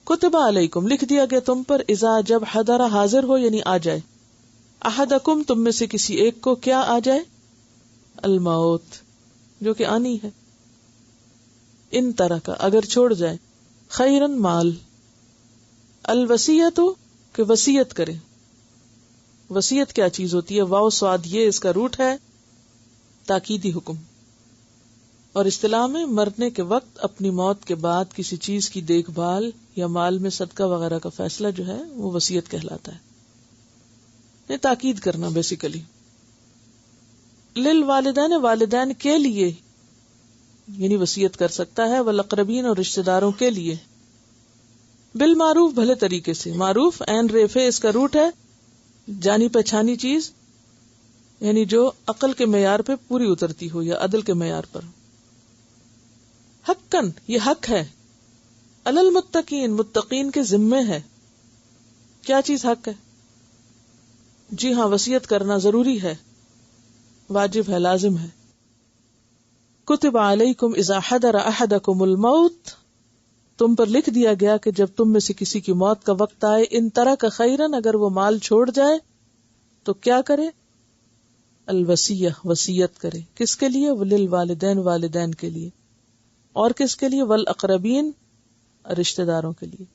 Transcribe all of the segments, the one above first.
کتب علیکم لکھ دیا گیا تم پر، اذا جب حضر حاضر ہو یعنی آ جائے، احدکم تم میں سے کسی ایک کو کیا آ جائے، الموت جو کہ آنی ہے، ان ترک اگر چھوڑ جائے، خیرن مال، الوصیت کہ وصیت کرے. وصیت کیا چیز ہوتی ہے؟ واو سواد یہ اس کا روٹ ہے، تاکیدی حکم. اور اصطلاح میں مرنے کے وقت اپنی موت کے بعد کسی چیز کی دیکھ بھال یا مال میں صدقہ وغیرہ کا فیصلہ جو ہے وہ وصیت کہلاتا ہے. یہ تاکید کرنا بیسیکلی. للوالدین والدین کے لیے یعنی وصیت کر سکتا ہے، والاقربین اور رشتہ داروں کے لیے، بالمعروف بھلے طریقے سے. معروف عین ریفے اس کا روٹ ہے، جانی پہچانی چیز یعنی جو عقل کے معیار پہ پوری اترتی ہو یا عدل کے معیار پر. حقاً یہ حق ہے، علی المتقین متقین کے ذمے ہے. کیا چیز حق ہے؟ جی ہاں، وصیت کرنا ضروری ہے، واجب ہے، لازم ہے. کتب علیکم اذا حضر احدکم الموت تم پر لکھ دیا گیا کہ جب تم میں سے کسی کی موت کا وقت آئے، ان ترک خیرن اگر وہ مال چھوڑ جائے تو کیا کرے، الوصیہ وصیت کرے. کس کے لیے؟ وللوالدین والدین کے لیے. اور کس کے لیے؟ والاقربین رشتہ داروں کے لیے.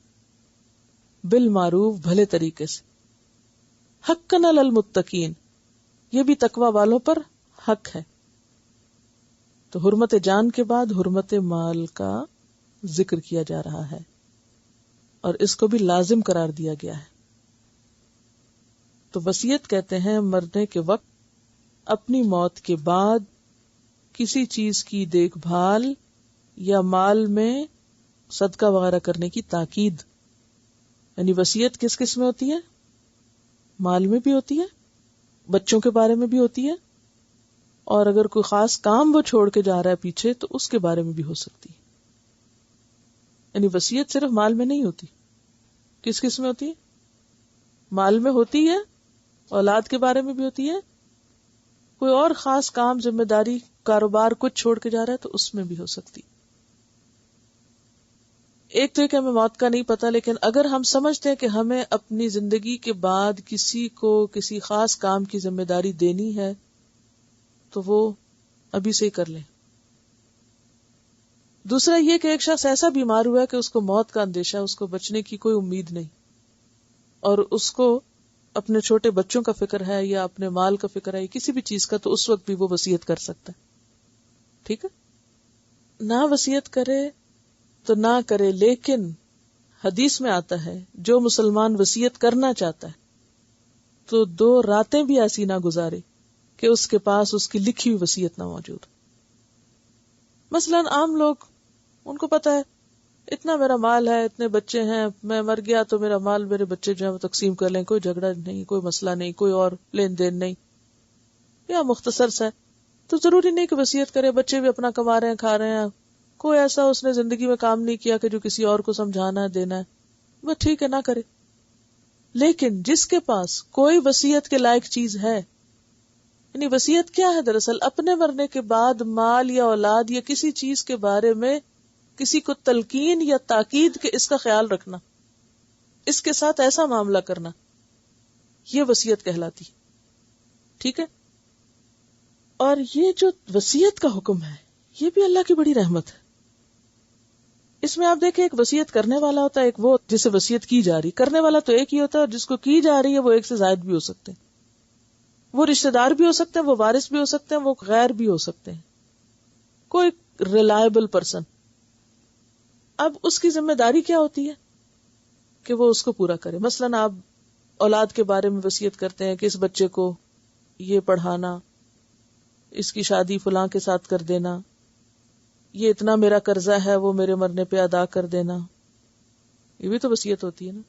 بالمعروف بھلے طریقے سے. حقاً علی المتقین یہ بھی تقوی والوں پر حق ہے. تو حرمت جان کے بعد حرمت مال کا ذکر کیا جا رہا ہے اور اس کو بھی لازم قرار دیا گیا ہے. تو وصیت کہتے ہیں مرنے کے وقت اپنی موت کے بعد کسی چیز کی دیکھ بھال یا مال میں صدقہ وغیرہ کرنے کی تاکید. یعنی وصیت کس کس میں ہوتی ہے؟ مال میں بھی ہوتی ہے، بچوں کے بارے میں بھی ہوتی ہے، اور اگر کوئی خاص کام وہ چھوڑ کے جا رہا ہے پیچھے تو اس کے بارے میں بھی ہو سکتی ہے. یعنی وصیت صرف مال میں نہیں ہوتی. کس کس میں ہوتی ہے؟ مال میں ہوتی ہے، اولاد کے بارے میں بھی ہوتی ہے، کوئی اور خاص کام، ذمہ داری، کاروبار کچھ چھوڑ کے جا رہا ہے تو اس میں بھی ہو سکتی. ایک تو کہ ہمیں موت کا نہیں پتا، لیکن اگر ہم سمجھتے ہیں کہ ہمیں اپنی زندگی کے بعد کسی کو کسی خاص کام کی ذمہ داری دینی ہے تو وہ ابھی سے ہی کر لیں. دوسرا یہ کہ ایک شخص ایسا بیمار ہوا ہے کہ اس کو موت کا اندیشہ ہے، اس کو بچنے کی کوئی امید نہیں، اور اس کو اپنے چھوٹے بچوں کا فکر ہے یا اپنے مال کا فکر ہے یا کسی بھی چیز کا، تو اس وقت بھی وہ وصیت کر سکتا ہے. ٹھیک ہے، نہ وصیت کرے تو نہ کرے، لیکن حدیث میں آتا ہے جو مسلمان وصیت کرنا چاہتا ہے تو 2 راتیں بھی ایسی نہ گزارے کہ اس کے پاس اس کی لکھی ہوئی وصیت نہ موجود. مثلا عام لوگ، ان کو پتا ہے اتنا میرا مال ہے، اتنے بچے ہیں، میں مر گیا تو میرا مال میرے بچے جو ہے وہ تقسیم کر لیں، کوئی جھگڑا نہیں، کوئی مسئلہ نہیں، کوئی اور لین دین نہیں، یا مختصر سا ہے. تو ضروری نہیں کہ وصیت کرے، بچے بھی اپنا کما رہے ہیں، کھا رہے ہیں، کوئی ایسا اس نے زندگی میں کام نہیں کیا کہ جو کسی اور کو سمجھانا ہے، دینا ہے، بس ٹھیک ہے، نہ کرے. لیکن جس کے پاس کوئی وصیت کے لائق چیز ہے، یعنی وصیت کیا ہے دراصل؟ اپنے مرنے کے بعد مال یا اولاد یا کسی چیز کے بارے میں کسی کو تلقین یا تاکید کے اس کا خیال رکھنا، اس کے ساتھ ایسا معاملہ کرنا، یہ وصیت کہلاتی. ٹھیک ہے، اور یہ جو وصیت کا حکم ہے یہ بھی اللہ کی بڑی رحمت ہے. اس میں آپ دیکھیں، ایک وصیت کرنے والا ہوتا ہے، ایک وہ جسے وصیت کی جا رہی. کرنے والا تو ایک ہی ہوتا ہے، اور جس کو کی جا رہی ہے وہ ایک سے زائد بھی ہو سکتے ہیں. وہ رشتہ دار بھی ہو سکتے ہیں، وہ وارث بھی ہو سکتے ہیں، وہ غیر بھی ہو سکتے ہیں، کوئی ریلائبل پرسن. اب اس کی ذمہ داری کیا ہوتی ہے کہ وہ اس کو پورا کرے. مثلا آپ اولاد کے بارے میں وصیت کرتے ہیں کہ اس بچے کو یہ پڑھانا، اس کی شادی فلاں کے ساتھ کر دینا، یہ اتنا میرا قرضہ ہے وہ میرے مرنے پہ ادا کر دینا. یہ بھی تو وصیت ہوتی ہے نا.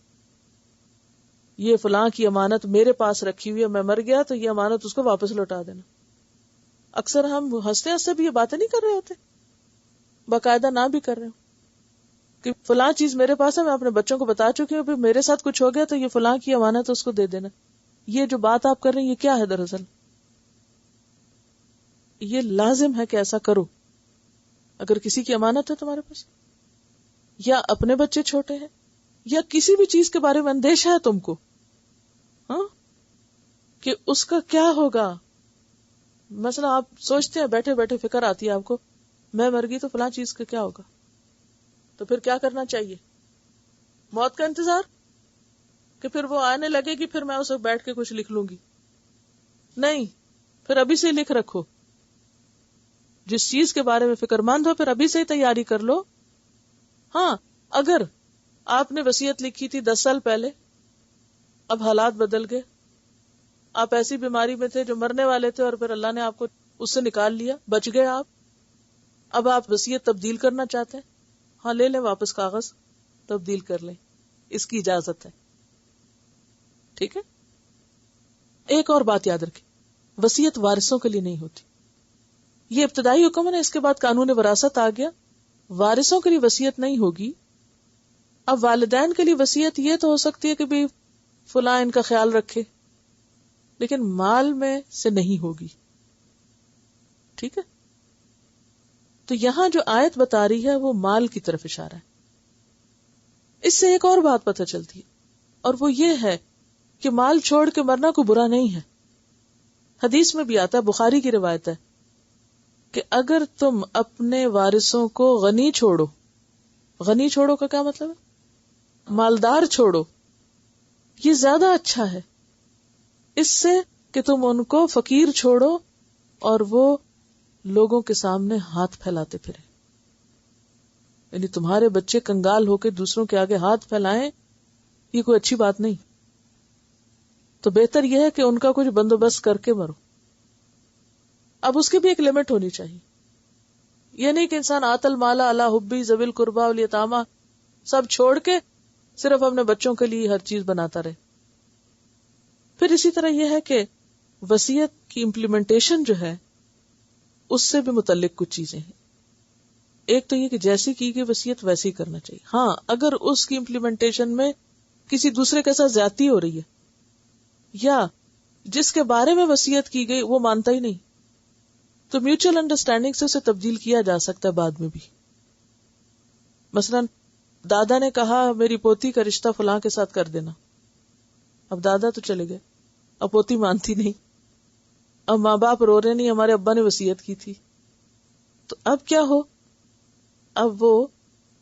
یہ فلاں کی امانت میرے پاس رکھی ہوئی ہے، میں مر گیا تو یہ امانت اس کو واپس لوٹا دینا. اکثر ہم ہنستے ہنستے بھی یہ باتیں نہیں کر رہے ہوتے، باقاعدہ نہ بھی کر رہے ہوں کہ فلاں چیز میرے پاس ہے، میں اپنے بچوں کو بتا چکی ہوں، پھر میرے ساتھ کچھ ہو گیا تو یہ فلاں کی امانت اس کو دے دینا. یہ جو بات آپ کر رہے ہیں یہ کیا ہے دراصل؟ یہ لازم ہے کہ ایسا کرو. اگر کسی کی امانت ہے تمہارے پاس، یا اپنے بچے چھوٹے ہیں یا کسی بھی چیز کے بارے میں اندیشہ ہے تم کو، ہاں، کہ اس کا کیا ہوگا. مثلا آپ سوچتے ہیں، بیٹھے بیٹھے فکر آتی ہے آپ کو، میں مر گئی تو فلاں چیز کا کیا ہوگا، تو پھر کیا کرنا چاہیے؟ موت کا انتظار، کہ پھر وہ آنے لگے گی پھر میں اسے بیٹھ کے کچھ لکھ لوں گی؟ نہیں، پھر ابھی سے لکھ رکھو. جس چیز کے بارے میں فکر مند ہو پھر ابھی سے ہی تیاری کر لو. ہاں، اگر آپ نے وصیت لکھی تھی 10 سال پہلے، اب حالات بدل گئے، آپ ایسی بیماری میں تھے جو مرنے والے تھے اور پھر اللہ نے آپ کو اس سے نکال لیا، بچ گئے آپ، اب آپ وصیت تبدیل کرنا چاہتے ہیں، ہاں لے لیں واپس کاغذ، تبدیل کر لیں، اس کی اجازت ہے. ٹھیک ہے. ایک اور بات یاد رکھیں، وصیت وارثوں کے لیے نہیں ہوتی. یہ ابتدائی حکم ہے نا، اس کے بعد قانون وراثت آ گیا. وارثوں کے لیے وصیت نہیں ہوگی. اب والدین کے لیے وصیت یہ تو ہو سکتی ہے کہ بھی فلاں ان کا خیال رکھے، لیکن مال میں سے نہیں ہوگی. ٹھیک ہے. تو یہاں جو آیت بتا رہی ہے وہ مال کی طرف اشارہ ہے. اس سے ایک اور بات پتہ چلتی ہے، اور وہ یہ ہے کہ مال چھوڑ کے مرنا کوئی برا نہیں ہے. حدیث میں بھی آتا ہے، بخاری کی روایت ہے کہ اگر تم اپنے وارثوں کو غنی چھوڑو، غنی چھوڑو کا کیا مطلب ہے؟ مالدار چھوڑو، یہ زیادہ اچھا ہے اس سے کہ تم ان کو فقیر چھوڑو اور وہ لوگوں کے سامنے ہاتھ پھیلاتے پھرے. یعنی تمہارے بچے کنگال ہو کے دوسروں کے آگے ہاتھ پھیلائیں، یہ کوئی اچھی بات نہیں. تو بہتر یہ ہے کہ ان کا کچھ بندوبست کر کے مرو. اب اس کی بھی ایک لمٹ ہونی چاہیے. یہ نہیں کہ انسان آت المال علی حبی ذوی القربی والیتامی سب چھوڑ کے صرف اپنے بچوں کے لیے ہر چیز بناتا رہے. پھر اسی طرح یہ ہے کہ وصیت کی امپلیمنٹیشن جو ہے اس سے بھی متعلق کچھ چیزیں ہیں. ایک تو یہ کہ جیسی کی گئی وصیت ویسی کرنا چاہیے. ہاں، اگر اس کی امپلیمنٹیشن میں کسی دوسرے کے ساتھ زیادتی ہو رہی ہے یا جس کے بارے میں وصیت کی گئی وہ مانتا ہی نہیں، تو میوچل انڈرسٹینڈنگ سے اسے تبدیل کیا جا سکتا ہے بعد میں بھی. مثلا دادا نے کہا میری پوتی کا رشتہ فلاں کے ساتھ کر دینا. اب دادا تو چلے گئے، اب پوتی مانتی نہیں، اب ماں باپ رو رہے نہیں، ہمارے ابا نے وصیت کی تھی. تو اب کیا ہو؟ اب وہ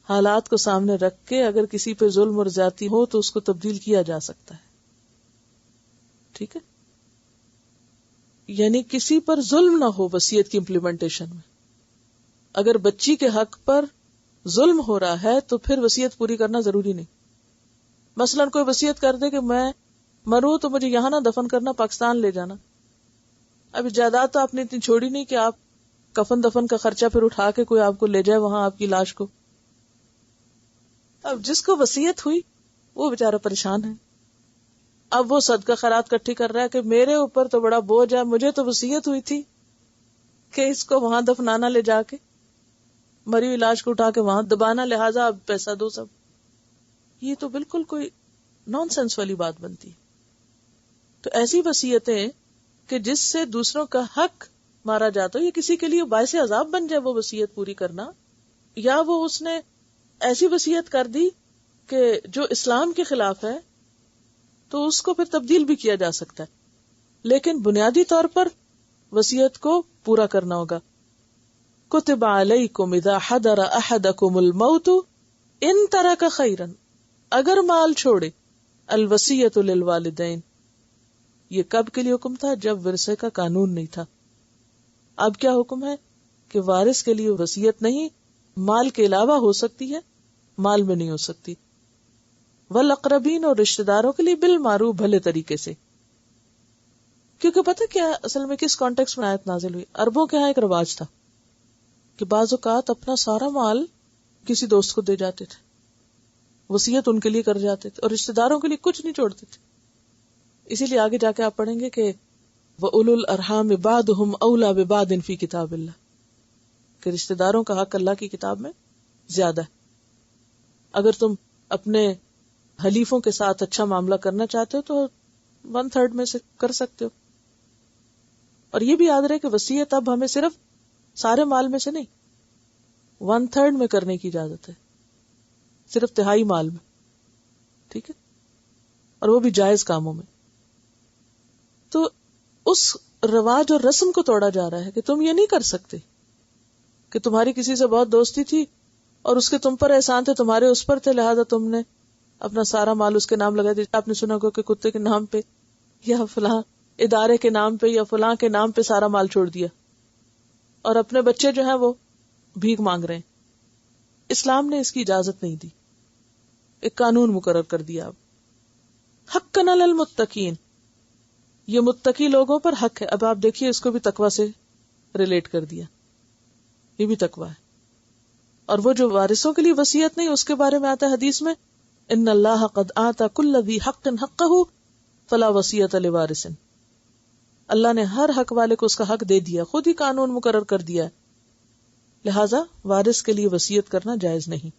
حالات کو سامنے رکھ کے اگر کسی پہ ظلم اور زیادتی ہو تو اس کو تبدیل کیا جا سکتا ہے. ٹھیک ہے. یعنی کسی پر ظلم نہ ہو وصیت کی امپلیمنٹیشن میں. اگر بچی کے حق پر ظلم ہو رہا ہے تو پھر وصیت پوری کرنا ضروری نہیں. مثلا کوئی وصیت کر دے کہ میں مروں تو مجھے یہاں نہ دفن کرنا، پاکستان لے جانا. اب جائیداد تو آپ نے اتنی چھوڑی نہیں کہ آپ کفن دفن کا خرچہ پھر اٹھا کے کوئی آپ کو لے جائے وہاں آپ کی لاش کو. اب جس کو وصیت ہوئی وہ بیچارہ پریشان ہے. اب وہ صدقہ خیرات کٹھی کر رہا ہے کہ میرے اوپر تو بڑا بوجھ ہے، مجھے تو وصیت ہوئی تھی کہ اس کو وہاں دفنانا، لے جا کے مری ہوئی لاش کو اٹھا کے وہاں دبانا، لہٰذا اب پیسہ دو سب. یہ تو بالکل کوئی نان سینس والی بات بنتی. تو ایسی وصیتیں کہ جس سے دوسروں کا حق مارا جاتا ہو، یہ کسی کے لیے باعث عذاب بن جائے وہ وصیت پوری کرنا، یا وہ اس نے ایسی وصیت کر دی کہ جو اسلام کے خلاف ہے، تو اس کو پھر تبدیل بھی کیا جا سکتا ہے. لیکن بنیادی طور پر وصیت کو پورا کرنا ہوگا. کتب علیکم اذا حضر احدکم الموت ان ترک خیرا، اگر مال چھوڑے، الوصیۃ للوالدین. یہ کب کے لیے حکم تھا؟ جب ورثے کا قانون نہیں تھا. اب کیا حکم ہے کہ وارث کے لیے وصیت نہیں، مال کے علاوہ ہو سکتی ہے، مال میں نہیں ہو سکتی. والاقربین، اور رشتہ داروں کے لیے بالمعروف، بھلے طریقے سے. کیونکہ پتہ کیا اصل میں کس کانٹیکس میں آیت نازل ہوئی؟ عربوں کے ہاں ایک رواج تھا کہ بعض اوقات اپنا سارا مال کسی دوست کو دے جاتے تھے، وصیت ان کے لیے کر جاتے تھے، اور رشتہ داروں کے لیے کچھ نہیں چھوڑتے تھے. اسی لیے آگے جا کے آپ پڑھیں گے کہ وَأُولُو الْأَرْحَامِ بَعْضُهُمْ أَوْلَىٰ بِبَعْضٍ فِي كِتَابِ اللَّهِ، کہ رشتہ داروں کا حق اللہ کی کتاب میں زیادہ ہے. اگر تم اپنے حلیفوں کے ساتھ اچھا معاملہ کرنا چاہتے ہو تو 1/3 میں سے کر سکتے ہو. اور یہ بھی یاد رہے کہ وصیت اب ہمیں صرف سارے مال میں سے نہیں، 1/3 میں کرنے کی اجازت ہے، صرف تہائی مال میں. ٹھیک ہے، اور وہ بھی جائز کاموں میں. تو اس رواج اور رسم کو توڑا جا رہا ہے کہ تم یہ نہیں کر سکتے کہ تمہاری کسی سے بہت دوستی تھی اور اس کے تم پر احسان تھے، تمہارے اس پر تھے، لہذا تم نے اپنا سارا مال اس کے نام لگا دیا. آپ نے سنا ہوگا کہ کتے کے نام پہ یا فلاں ادارے کے نام پہ یا فلاں کے نام پہ سارا مال چھوڑ دیا، اور اپنے بچے جو ہیں وہ بھیک مانگ رہے ہیں. اسلام نے اس کی اجازت نہیں دی، ایک قانون مقرر کر دیا. اب حقاً علی المتقین، یہ متقی لوگوں پر حق ہے. اب آپ دیکھیے اس کو بھی تقوی سے ریلیٹ کر دیا، یہ بھی تقوی ہے. اور وہ جو وارثوں کے لیے وصیت نہیں، اس کے بارے میں آتا ہے حدیث میں ان اللہ قد آتا کل ذی حق حقہ فلا وصیت لوارث. اللہ نے ہر حق والے کو اس کا حق دے دیا، خود ہی قانون مقرر کر دیا ہے، لہذا وارث کے لیے وصیت کرنا جائز نہیں.